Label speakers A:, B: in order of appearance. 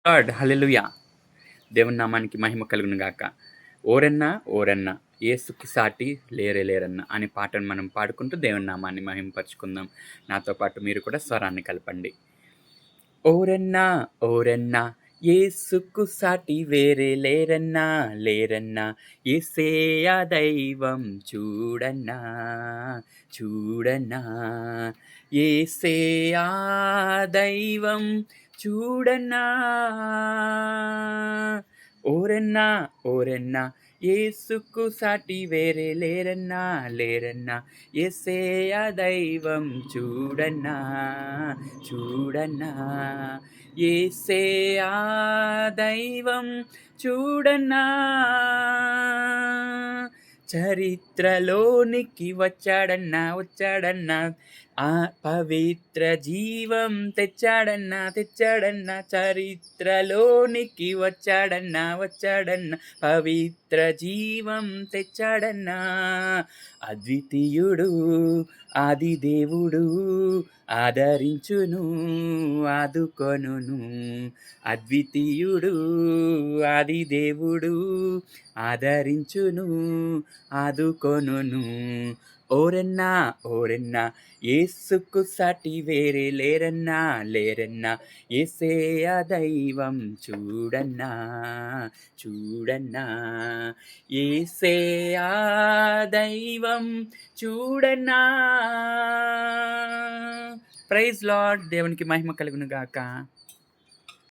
A: Lord హల్లెలూయా! దేవుని నామానికి మహిమ కలుగును గాక. ఓరన్న ఓరన్న యేసుకి సాటి లేరే లేరన్న అనే పాటను మనం పాడుకుంటూ దేవుని నామాన్ని మహిమపరుచుకుందాం. నాతో పాటు మీరు కూడా స్వరాన్ని కలపండి. ఓరన్నా ఓరన్నా యేసుకు సాటి వేరే లేరన్నా లేరన్నా యేసే ఆ దైవం చూడన్నా చూడన్నా యేసే ఆ దైవం చూడన్నా ఓరన్నా ఓరన్నా యేసుకు సాటి వేరే లేరన్నా లేరన్నా యేసే ఆ దైవం చూడన్నా చూడన్నా యేసే ఆ దైవం చూడన్నా చరిత్రలోనికి వచ్చాడన్నా ఆ పవిత్ర జీవం తెచ్చాడన్నా చరిత్రలోనికి వచ్చాడన్నా పవిత్ర జీవం తెచ్చాడన్నా అద్వితీయుడు ఆది దేవుడు ఆదరించును ఆదుకొనును అద్వితీయుడు ఆది దేవుడు ఆదరించును ఆదుకొనును ఓరన్నా ఓరన్నా యేసుకు సాటి వేరే లేరన్నా లేరన్నా యేసే ఆ దైవం చూడన్నా చూడన్నా యేసే ఆ దైవం చూడన్నా. Praise Lord. దేవునికి మహిమ కలుగును గాక.